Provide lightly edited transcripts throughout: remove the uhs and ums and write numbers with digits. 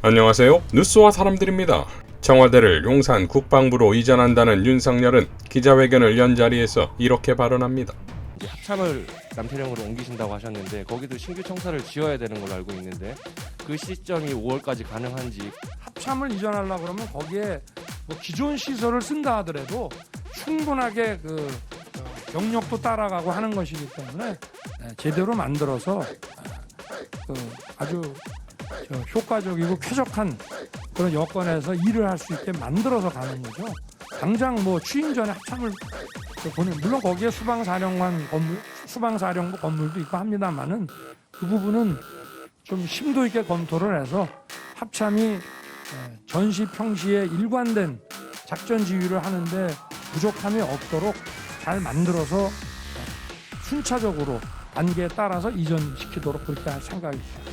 안녕하세요. 뉴스와 사람들입니다. 청와대를 용산 국방부로 이전한다는 윤석열은 기자회견을 연 자리에서 이렇게 발언합니다. 이제 합참을 남태령으로 옮기신다고 하셨는데 거기도 신규 청사를 지어야 되는 걸로 알고 있는데 그 시점이 5월까지 가능한지. 합참을 이전하려고 그러면 거기에 뭐 기존 시설을 쓴다 하더라도 충분하게 경력도 따라가고 하는 것이기 때문에 제대로 만들어서 아주 효과적이고 쾌적한 그런 여건에서 일을 할 수 있게 만들어서 가는 거죠. 당장 뭐 취임 전에 합참을 보내, 물론 거기에 수방사령관 건물, 수방사령부 건물도 있고 합니다만은 그 부분은 좀 심도 있게 검토를 해서 합참이 전시 평시에 일관된 작전 지휘를 하는데 부족함이 없도록 잘 만들어서 순차적으로 단계에 따라서 이전시키도록 그렇게 할 생각입니다.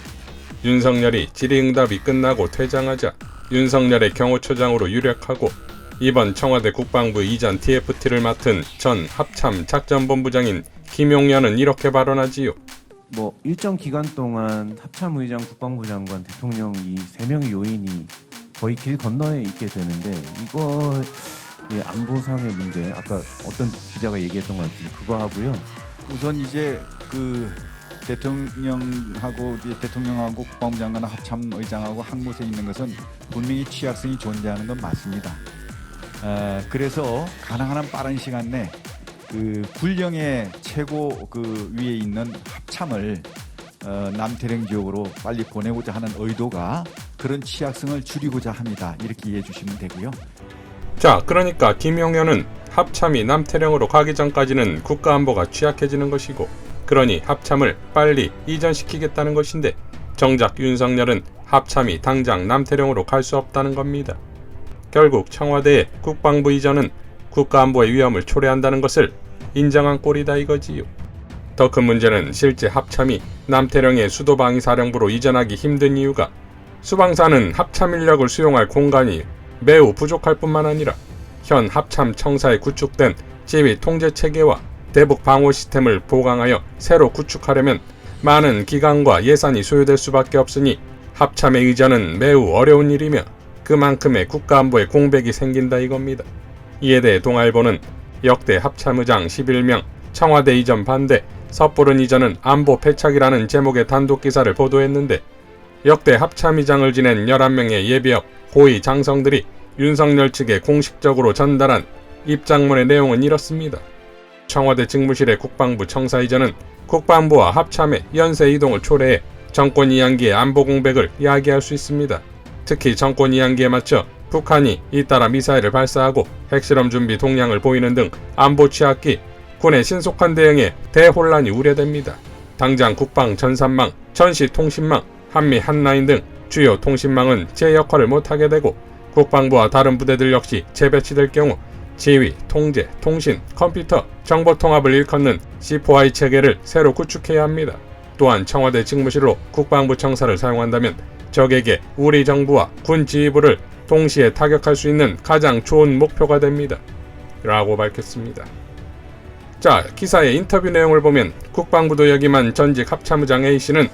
윤석열이 질의응답이 끝나고 퇴장하자 윤석열의 경호처장으로 유력하고 이번 청와대 국방부 이전 TFT를 맡은 전 합참 작전본부장인 김용현은 이렇게 발언하지요. 일정 기간 동안 합참의장, 국방부 장관, 대통령 이 세 명의 요인이 거의 길 건너에 있게 되는데 이거 안보상의 문제, 아까 어떤 기자가 얘기했던 것 같은데 그거 하고요. 우선 이제 대통령하고 국방부 장관, 합참의장하고 한 곳에 있는 것은 분명히 취약성이 존재하는 건 맞습니다. 그래서 가능한 한 빠른 시간 내 군령의 최고 위에 있는 합참을 남태령 지역으로 빨리 보내고자 하는 의도가 그런 취약성을 줄이고자 합니다. 이렇게 이해해 주시면 되고요. 자, 그러니까 김용현은 합참이 남태령으로 가기 전까지는 국가안보가 취약해지는 것이고 그러니 합참을 빨리 이전시키겠다는 것인데 정작 윤석열은 합참이 당장 남태령으로 갈 수 없다는 겁니다. 결국 청와대의 국방부 이전은 국가안보의 위험을 초래한다는 것을 인정한 꼴이다 이거지요. 더 큰 문제는 실제 합참이 남태령의 수도방위사령부로 이전하기 힘든 이유가 수방사는 합참 인력을 수용할 공간이 매우 부족할 뿐만 아니라 현 합참 청사에 구축된 지휘 통제 체계와 대북 방호 시스템을 보강하여 새로 구축하려면 많은 기간과 예산이 소요될 수밖에 없으니 합참의 이전은 매우 어려운 일이며 그만큼의 국가안보에 공백이 생긴다 이겁니다. 이에 대해 동아일보는 역대 합참의장 11명, 청와대 이전 반대, 섣부른 이전은 안보 패착이라는 제목의 단독 기사를 보도했는데 역대 합참의장을 지낸 11명의 예비역 고위 장성들이 윤석열 측에 공식적으로 전달한 입장문의 내용은 이렇습니다. 청와대 직무실의 국방부 청사 이전은 국방부와 합참의 연쇄 이동을 초래해 정권 이양기의 안보 공백을 야기할 수 있습니다. 특히 정권 이양기에 맞춰 북한이 잇따라 미사일을 발사하고 핵실험 준비 동향을 보이는 등 안보 취약기, 군의 신속한 대응에 대혼란이 우려됩니다. 당장 국방 전산망, 전시 통신망, 한미 한라인 등 주요 통신망은 제 역할을 못하게 되고 국방부와 다른 부대들 역시 재배치될 경우 지휘, 통제, 통신, 컴퓨터, 정보 통합을 일컫는 C4I 체계를 새로 구축해야 합니다. 또한 청와대 직무실로 국방부 청사를 사용한다면 적에게 우리 정부와 군 지휘부를 동시에 타격할 수 있는 가장 좋은 목표가 됩니다. 라고 밝혔습니다. 자, 기사의 인터뷰 내용을 보면 국방부도 역임한 전직 합참의장 A씨는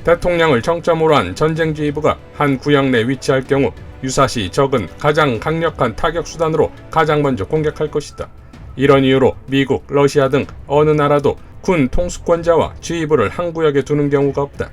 대통령을 정점으로 한 전쟁지휘부가 한 구역 내 위치할 경우 유사시 적은 가장 강력한 타격 수단으로 가장 먼저 공격할 것이다. 이런 이유로 미국, 러시아 등 어느 나라도 군 통수권자와 지휘부를 한 구역에 두는 경우가 없다.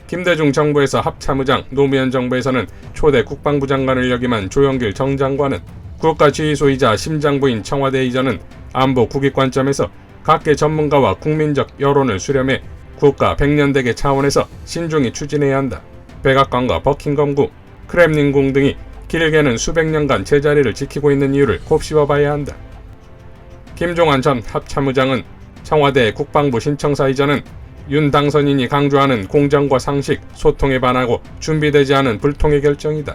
김대중 정부에서 합참의장, 노무현 정부에서는 초대 국방부 장관을 역임한 조영길 정 장관은 국가지휘소이자 심장부인 청와대 이전은 안보 국익 관점에서 각계 전문가와 국민적 여론을 수렴해 국가 백년대계 차원에서 신중히 추진해야 한다. 백악관과 버킹엄궁, 크렘린궁 등이 길게는 수백 년간 제자리를 지키고 있는 이유를 곱씹어봐야 한다. 김종환 전 합참의장은 청와대 국방부 신청사 이전은 윤 당선인이 강조하는 공정과 상식, 소통에 반하고 준비되지 않은 불통의 결정이다.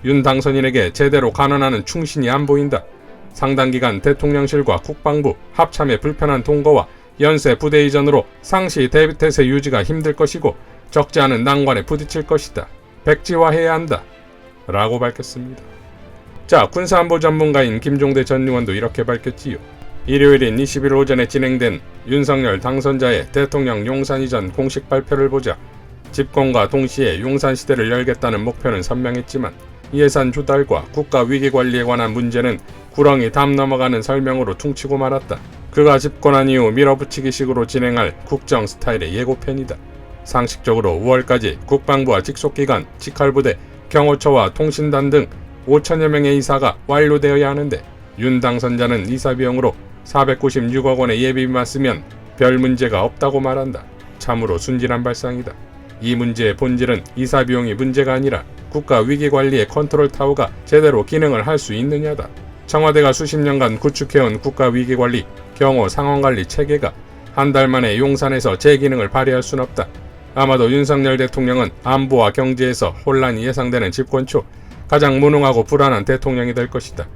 윤 당선인에게 제대로 간언하는 충신이 안 보인다. 상당 기간 대통령실과 국방부, 합참의 불편한 동거와 연쇄 부대 이전으로 상시 대비태세 유지가 힘들 것이고 적지 않은 난관에 부딪힐 것이다. 백지화해야 한다. 라고 밝혔습니다. 자, 군사안보 전문가인 김종대 전 의원도 이렇게 밝혔지요. 일요일인 20일 오전에 진행된 윤석열 당선자의 대통령 용산 이전 공식 발표를 보자 집권과 동시에 용산시대를 열겠다는 목표는 선명했지만 예산 조달과 국가위기관리에 관한 문제는 구렁이 담 넘어가는 설명으로 퉁치고 말았다. 그가 집권한 이후 밀어붙이기식으로 진행할 국정 스타일의 예고편이다. 상식적으로 5월까지 국방부와 직속기관, 직할부대, 경호처와 통신단 등 5천여 명의 이사가 완료되어야 하는데 윤 당선자는 이사 비용으로 496억 원의 예비비만 쓰면 별 문제가 없다고 말한다. 참으로 순진한 발상이다. 이 문제의 본질은 이사 비용이 문제가 아니라 국가 위기관리의 컨트롤 타워가 제대로 기능을 할 수 있느냐다. 청와대가 수십 년간 구축해온 국가 위기관리, 경호 상황관리 체계가 한 달 만에 용산에서 제 기능을 발휘할 순 없다. 아마도 윤석열 대통령은 안보와 경제에서 혼란이 예상되는 집권 초 가장 무능하고 불안한 대통령이 될 것이다.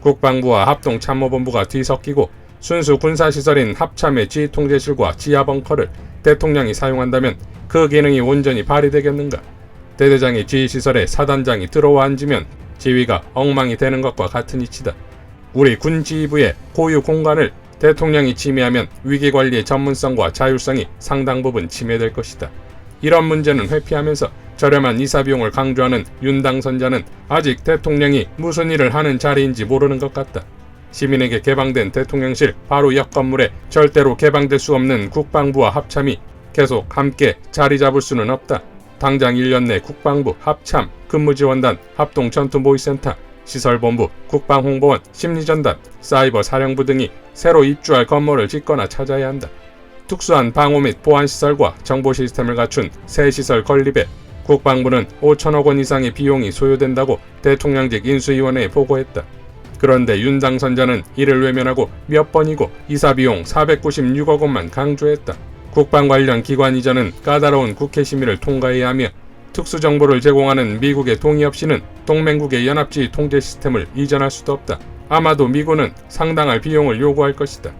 국방부와 합동참모본부가 뒤섞이고 순수 군사시설인 합참의 지휘통제실과 지하벙커를 대통령이 사용한다면 그 기능이 온전히 발휘되겠는가? 대대장의 지휘시설에 사단장이 들어와 앉으면 지휘가 엉망이 되는 것과 같은 이치다. 우리 군지휘부의 고유 공간을 대통령이 침해하면 위기관리의 전문성과 자율성이 상당 부분 침해될 것이다. 이런 문제는 회피하면서 저렴한 이사비용을 강조하는 윤 당선자는 아직 대통령이 무슨 일을 하는 자리인지 모르는 것 같다. 시민에게 개방된 대통령실 바로 옆 건물에 절대로 개방될 수 없는 국방부와 합참이 계속 함께 자리 잡을 수는 없다. 당장 1년 내 국방부, 합참, 근무지원단, 합동전투모의센터, 시설본부, 국방홍보원, 심리전단, 사이버 사령부 등이 새로 입주할 건물을 짓거나 찾아야 한다. 특수한 방호 및 보안 시설과 정보 시스템을 갖춘 새 시설 건립에 국방부는 5천억 원 이상의 비용이 소요된다고 대통령직 인수위원회에 보고했다. 그런데 윤 당선자는 이를 외면하고 몇 번이고 이사비용 496억 원만 강조했다. 국방 관련 기관 이전은 까다로운 국회 심의를 통과해야 하며 특수정보를 제공하는 미국의 동의 없이는 동맹국의 연합지휘 통제 시스템을 이전할 수도 없다. 아마도 미군은 상당할 비용을 요구할 것이다.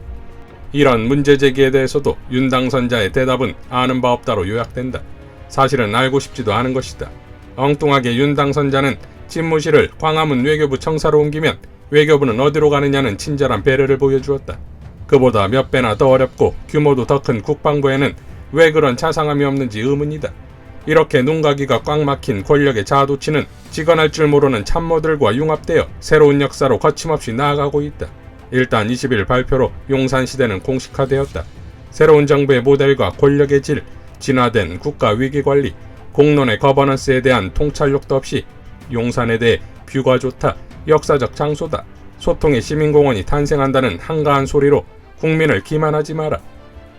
이런 문제 제기에 대해서도 윤 당선자의 대답은 아는 바 없다로 요약된다. 사실은 알고 싶지도 않은 것이다. 엉뚱하게 윤 당선자는 집무실을 광화문 외교부 청사로 옮기면 외교부는 어디로 가느냐는 친절한 배려를 보여주었다. 그보다 몇 배나 더 어렵고 규모도 더 큰 국방부에는 왜 그런 자상함이 없는지 의문이다. 이렇게 눈가기가 꽉 막힌 권력의 자아도취는 직언할 줄 모르는 참모들과 융합되어 새로운 역사로 거침없이 나아가고 있다. 일단 20일 발표로 용산시대는 공식화되었다. 새로운 정부의 모델과 권력의 질, 진화된 국가 위기관리, 공론의 거버넌스에 대한 통찰력도 없이 용산에 대해 뷰가 좋다, 역사적 장소다, 소통의 시민공원이 탄생한다는 한가한 소리로 국민을 기만하지 마라.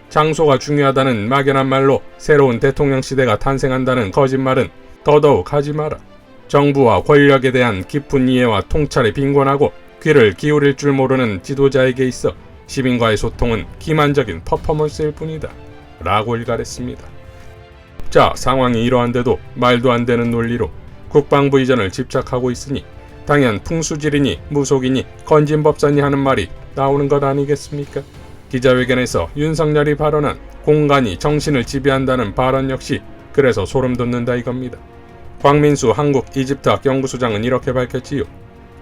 장소가 중요하다는 막연한 말로 새로운 대통령 시대가 탄생한다는 거짓말은 더더욱 하지 마라. 정부와 권력에 대한 깊은 이해와 통찰에 빈곤하고 귀를 기울일 줄 모르는 지도자에게 있어 시민과의 소통은 기만적인 퍼포먼스일 뿐이다. 라고 일갈했습니다. 자, 상황이 이러한데도 말도 안 되는 논리로 국방부 이전을 집착하고 있으니 당연 풍수질이니 무속이니 건진법사니 하는 말이 나오는 것 아니겠습니까? 기자회견에서 윤석열이 발언한 공간이 정신을 지배한다는 발언 역시 그래서 소름 돋는다 이겁니다. 광민수 한국 이집트학 연구소장은 이렇게 밝혔지요.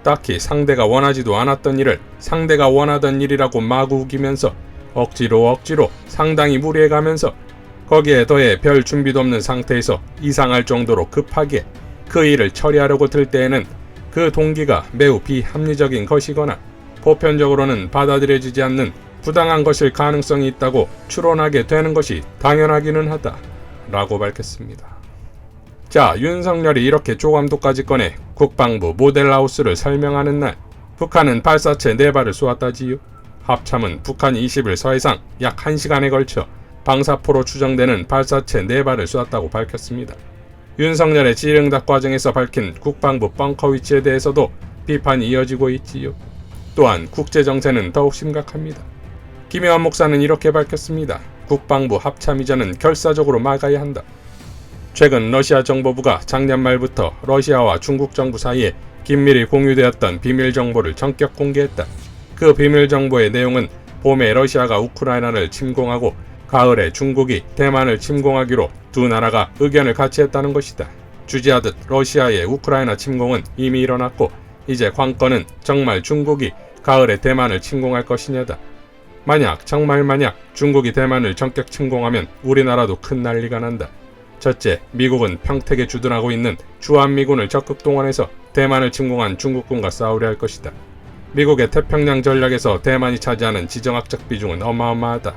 딱히 상대가 원하지도 않았던 일을 상대가 원하던 일이라고 마구 우기면서 억지로 상당히 무리해가면서 거기에 더해 별 준비도 없는 상태에서 이상할 정도로 급하게 그 일을 처리하려고 들 때에는 그 동기가 매우 비합리적인 것이거나 보편적으로는 받아들여지지 않는 부당한 것일 가능성이 있다고 추론하게 되는 것이 당연하기는 하다. 라고 밝혔습니다. 자, 윤석열이 이렇게 조감도까지 꺼내 국방부 모델하우스를 설명하는 날 북한은 발사체 4발을 쏘았다지요. 합참은 북한이 20일 서해상 약 1시간에 걸쳐 방사포로 추정되는 발사체 4발을 쏘았다고 밝혔습니다. 윤석열의 질응답 과정에서 밝힌 국방부 벙커 위치에 대해서도 비판이 이어지고 있지요. 또한 국제정세는 더욱 심각합니다. 김혜원 목사는 이렇게 밝혔습니다. 국방부 합참 이전은 결사적으로 막아야 한다. 최근 러시아 정보부가 작년 말부터 러시아와 중국 정부 사이에 긴밀히 공유되었던 비밀 정보를 전격 공개했다. 그 비밀 정보의 내용은 봄에 러시아가 우크라이나를 침공하고 가을에 중국이 대만을 침공하기로 두 나라가 의견을 같이 했다는 것이다. 주지하듯 러시아의 우크라이나 침공은 이미 일어났고 이제 관건은 정말 중국이 가을에 대만을 침공할 것이냐다. 만약 중국이 대만을 전격 침공하면 우리나라도 큰 난리가 난다. 첫째, 미국은 평택에 주둔하고 있는 주한미군을 적극 동원해서 대만을 침공한 중국군과 싸우려 할 것이다. 미국의 태평양 전략에서 대만이 차지하는 지정학적 비중은 어마어마하다.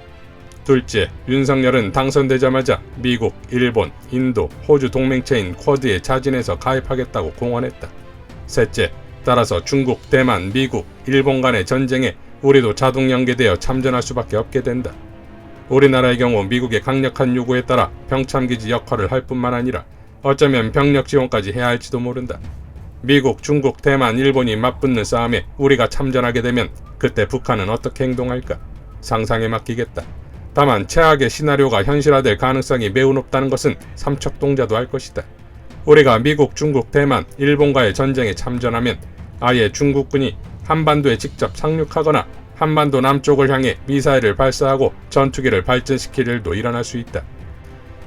둘째, 윤석열은 당선되자마자 미국, 일본, 인도, 호주 동맹체인 쿼드에 자진해서 가입하겠다고 공언했다. 셋째, 따라서 중국, 대만, 미국, 일본 간의 전쟁에 우리도 자동 연계되어 참전할 수밖에 없게 된다. 우리나라의 경우 미국의 강력한 요구에 따라 병참기지 역할을 할 뿐만 아니라 어쩌면 병력 지원까지 해야 할지도 모른다. 미국, 중국, 대만, 일본이 맞붙는 싸움에 우리가 참전하게 되면 그때 북한은 어떻게 행동할까? 상상에 맡기겠다. 다만 최악의 시나리오가 현실화될 가능성이 매우 높다는 것은 삼척동자도 알 것이다. 우리가 미국, 중국, 대만, 일본과의 전쟁에 참전하면 아예 중국군이 한반도에 직접 상륙하거나 한반도 남쪽을 향해 미사일을 발사하고 전투기를 발전시킬 일도 일어날 수 있다.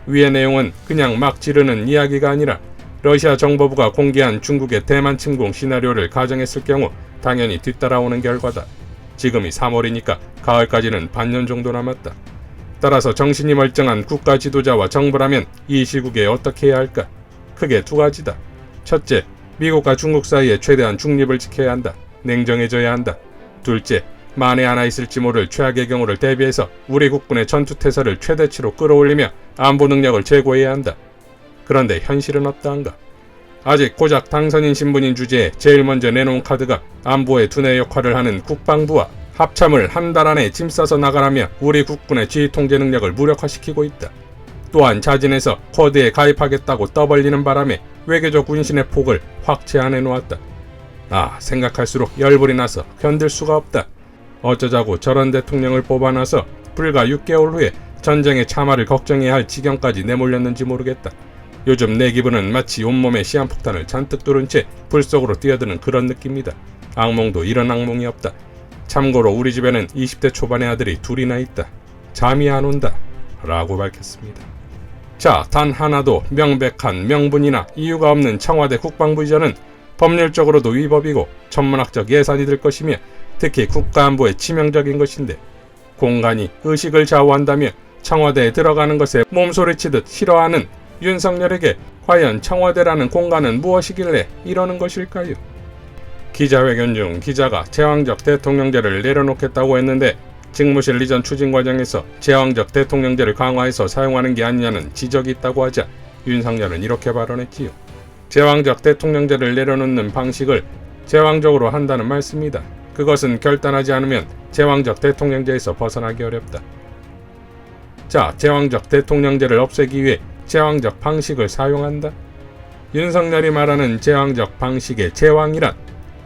위의 내용은 그냥 막 지르는 이야기가 아니라 러시아 정보부가 공개한 중국의 대만 침공 시나리오를 가정했을 경우 당연히 뒤따라오는 결과다. 지금이 3월이니까 가을까지는 반년 정도 남았다. 따라서 정신이 멀쩡한 국가 지도자와 정부라면 이 시국에 어떻게 해야 할까? 크게 두 가지다. 첫째, 미국과 중국 사이에 최대한 중립을 지켜야 한다. 냉정해져야 한다. 둘째, 만에 하나 있을지 모를 최악의 경우를 대비해서 우리 국군의 전투태세를 최대치로 끌어올리며 안보 능력을 제고해야 한다. 그런데 현실은 어떠한가? 아직 고작 당선인 신분인 주제에 제일 먼저 내놓은 카드가 안보의 두뇌 역할을 하는 국방부와 합참을 한 달 안에 짐 싸서 나가라며 우리 국군의 지휘 통제 능력을 무력화시키고 있다. 또한 자진해서 쿼드에 가입하겠다고 떠벌리는 바람에 외교적 운신의 폭을 확 제한해 놓았다. 생각할수록 열불이 나서 견딜 수가 없다. 어쩌자고 저런 대통령을 뽑아놔서 불과 6개월 후에 전쟁의 참화를 걱정해야 할 지경까지 내몰렸는지 모르겠다. 요즘 내 기분은 마치 온몸에 시한폭탄을 잔뜩 두른 채 불 속으로 뛰어드는 그런 느낌이다. 악몽도 이런 악몽이 없다. 참고로 우리 집에는 20대 초반의 아들이 둘이나 있다. 잠이 안 온다. 라고 밝혔습니다. 자, 단 하나도 명백한 명분이나 이유가 없는 청와대 국방부 이전은 법률적으로도 위법이고 천문학적 예산이 들 것이며 특히 국가안보에 치명적인 것인데 공간이 의식을 좌우한다며 청와대에 들어가는 것에 몸소리치듯 싫어하는 윤석열에게 과연 청와대라는 공간은 무엇이길래 이러는 것일까요? 기자회견 중 기자가 제왕적 대통령제를 내려놓겠다고 했는데 직무실 이전 추진 과정에서 제왕적 대통령제를 강화해서 사용하는 게 아니냐는 지적이 있다고 하자 윤석열은 이렇게 발언했지요. 제왕적 대통령제를 내려놓는 방식을 제왕적으로 한다는 말씀이다. 그것은 결단하지 않으면 제왕적 대통령제에서 벗어나기 어렵다. 자, 제왕적 대통령제를 없애기 위해 제왕적 방식을 사용한다? 윤석열이 말하는 제왕적 방식의 제왕이란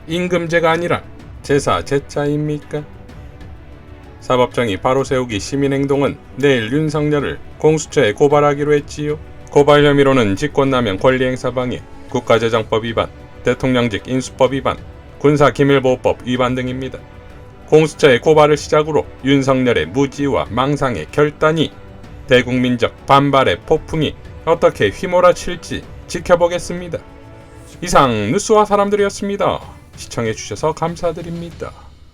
임금제가 아니라 제사 제자입니까? 사법정의 바로 세우기 시민행동은 내일 윤석열을 공수처에 고발하기로 했지요. 고발 혐의로는 직권남용 권리행사방해, 국가재정법 위반, 대통령직 인수법 위반, 군사기밀보호법 위반 등입니다. 공수처의 고발을 시작으로 윤석열의 무지와 망상의 결단이 대국민적 반발의 폭풍이 어떻게 휘몰아칠지 지켜보겠습니다. 이상 뉴스와 사람들이었습니다. 시청해주셔서 감사드립니다.